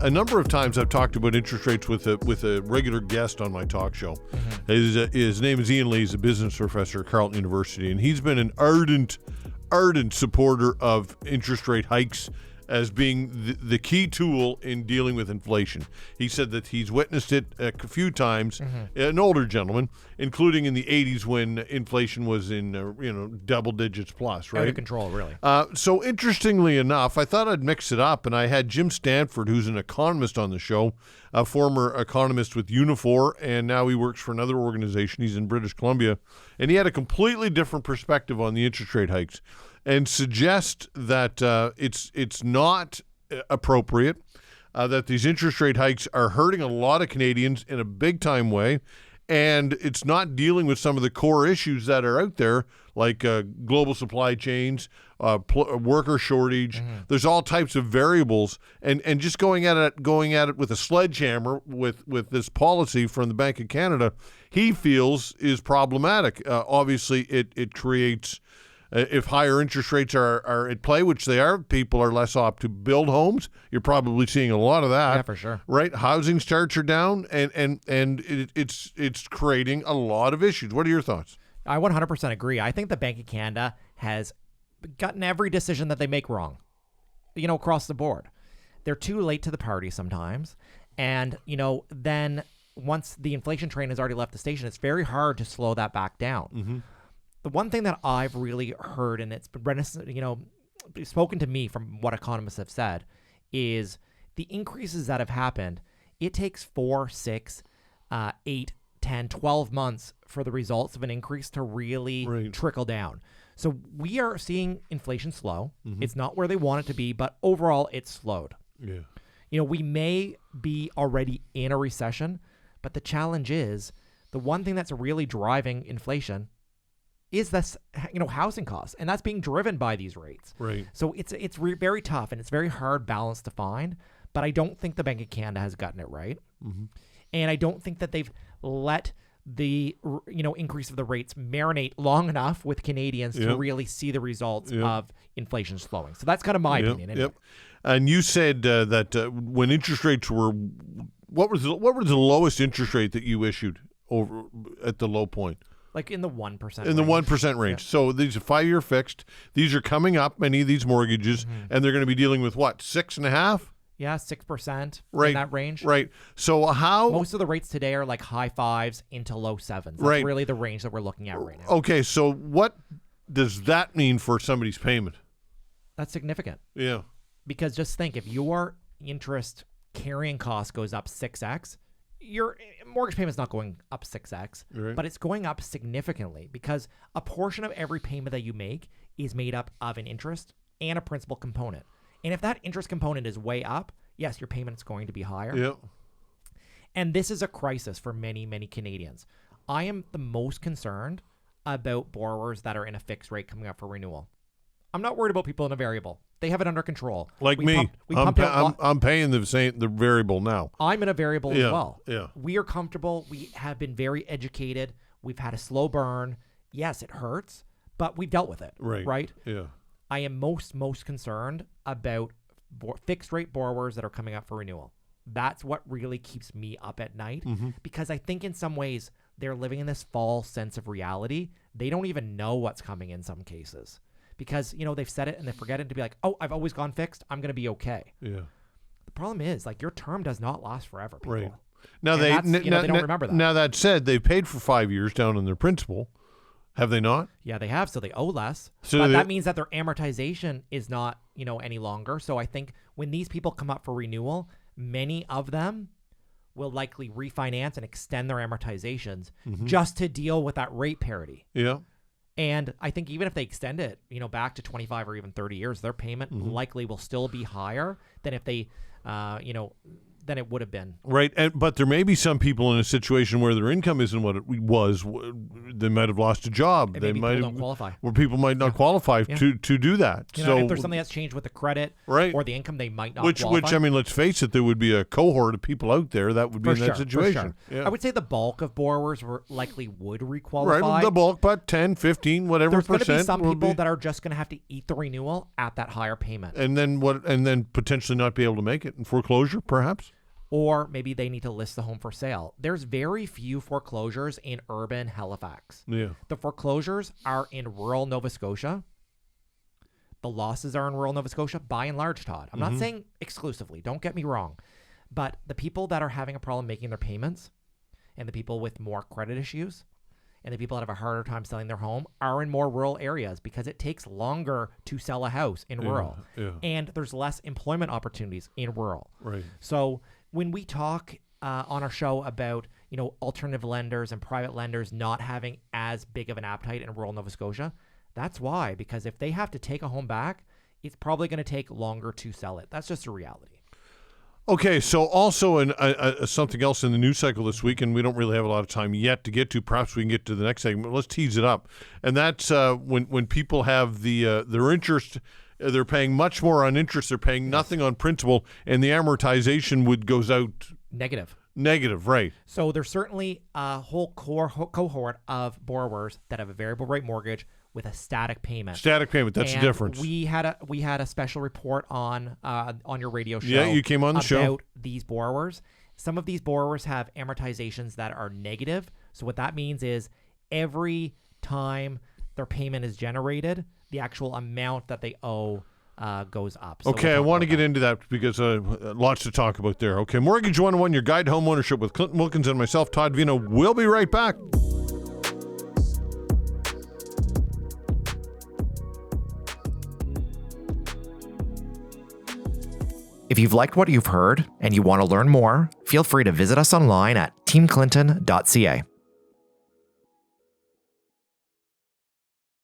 a number of times I've talked about interest rates with a regular guest on my talk show. His name is Ian Lee. He's a business professor at Carleton University, and he's been an ardent supporter of interest rate hikes as being the key tool in dealing with inflation. He said that he's witnessed it a few times, an older gentleman, including in the 80s when inflation was in double digits plus, right? Out of control, really. So interestingly enough, I thought I'd mix it up, and I had Jim Stanford, who's an economist on the show, a former economist with Unifor, and now he works for another organization. He's in British Columbia, and he had a completely different perspective on the interest rate hikes, and suggest that it's not appropriate, that these interest rate hikes are hurting a lot of Canadians in a big-time way, and it's not dealing with some of the core issues that are out there, like global supply chains, worker shortage. There's all types of variables, and just going at it with a sledgehammer with this policy from the Bank of Canada, he feels is problematic. Obviously, it creates. If higher interest rates are at play, which they are, people are less apt to build homes. You're probably seeing a lot of that. Yeah, for sure. Right? Housing starts are down, and it's creating a lot of issues. What are your thoughts? I 100% agree. I think the Bank of Canada has gotten every decision that they make wrong, across the board. They're too late to the party sometimes. And, then once the inflation train has already left the station, it's very hard to slow that back down. The one thing that I've really heard, and it's been spoken to me from what economists have said, is the increases that have happened, it takes 4, 6, 8, 10, 12 months for the results of an increase to really trickle down. So we are seeing inflation slow. It's not where they want it to be, but overall it's slowed. Yeah. We may be already in a recession, but the challenge is the one thing that's really driving inflation is this, housing costs, and that's being driven by these rates. Right. So it's very tough, and it's very hard balance to find, but I don't think the Bank of Canada has gotten it right. And I don't think that they've let the, increase of the rates marinate long enough with Canadians to really see the results of inflation slowing. So that's kind of my opinion. Anyway. And you said that when interest rates were, what was the lowest interest rate that you issued over at the low point? Like in the 1% In the 1% range. Yeah. So these are 5-year fixed. These are coming up, many of these mortgages, and they're going to be dealing with what, 6.5%? Yeah, 6% in that range. Right. So how... Most of the rates today are like high 5s into low 7s. That's really the range that we're looking at right now. Okay, so what does that mean for somebody's payment? That's significant. Yeah. Because just think, if your interest carrying cost goes up 6x, your mortgage payment's not going up 6x, but it's going up significantly because a portion of every payment that you make is made up of an interest and a principal component. And if that interest component is way up, yes, your payment's going to be higher. Yeah. And this is a crisis for many, many Canadians. I am the most concerned about borrowers that are in a fixed rate coming up for renewal. I'm not worried about people in a variable. They have it under control. Like me. I'm paying the variable now. I'm in a variable as well. Yeah. We are comfortable. We have been very educated. We've had a slow burn. Yes, it hurts, but we've dealt with it. Right? Yeah. I am most concerned about fixed rate borrowers that are coming up for renewal. That's what really keeps me up at night because I think in some ways they're living in this false sense of reality. They don't even know what's coming in some cases. Because, they've said it and they forget it to be like, oh, I've always gone fixed. I'm going to be okay. Yeah. The problem is, your term does not last forever, people. Right. Now, they don't remember that. Now, that said, they've paid for 5 years down on their principal. Have they not? Yeah, they have. So they owe less. But that means that their amortization is not, any longer. So I think when these people come up for renewal, many of them will likely refinance and extend their amortizations just to deal with that rate parity. Yeah. And I think even if they extend it, back to 25 or even 30 years, their payment likely will still be higher than if they, than it would have been. Right, but there may be some people in a situation where their income isn't what it was. They might have lost a job. And they maybe might people have, don't qualify. where people might not qualify to do that. You so know, if there's something that's changed with the credit or the income, they might not qualify. Which I mean, let's face it, there would be a cohort of people out there that would be in that situation. For sure. I would say the bulk of borrowers likely would requalify. Right, the bulk, but 10, 15, whatever There's percent. There's going to be some people that are just going to have to eat the renewal at that higher payment. And then potentially not be able to make it in foreclosure, perhaps? Or maybe they need to list the home for sale. There's very few foreclosures in urban Halifax. Yeah. The foreclosures are in rural Nova Scotia. The losses are in rural Nova Scotia, by and large, Todd. I'm not saying exclusively. Don't get me wrong. But the people that are having a problem making their payments and the people with more credit issues and the people that have a harder time selling their home are in more rural areas because it takes longer to sell a house in rural. Yeah. And there's less employment opportunities in rural. Right. So when we talk on our show about, alternative lenders and private lenders not having as big of an appetite in rural Nova Scotia, that's why, because if they have to take a home back, it's probably going to take longer to sell it. That's just a reality. Okay, so also something else in the news cycle this week, and we don't really have a lot of time yet to get to. Perhaps we can get to the next segment. Let's tease it up. And that's when people have their interest, they're paying much more on interest. They're paying nothing on principal, and the amortization goes out Negative, right. So there's certainly a whole cohort of borrowers that have a variable rate mortgage with a static payment. Static payment, that's the difference. We had a special report on your radio show. Yeah, you came on the show about these borrowers. Some of these borrowers have amortizations that are negative. So what that means is every time their payment is generated, the actual amount that they owe goes up. So okay, I want to get into that because lots to talk about there. Okay, Mortgage 101, your guide to home ownership with Clinton Wilkins and myself, Todd Veinotte. We'll be right back. If you've liked what you've heard and you want to learn more, feel free to visit us online at teamclinton.ca.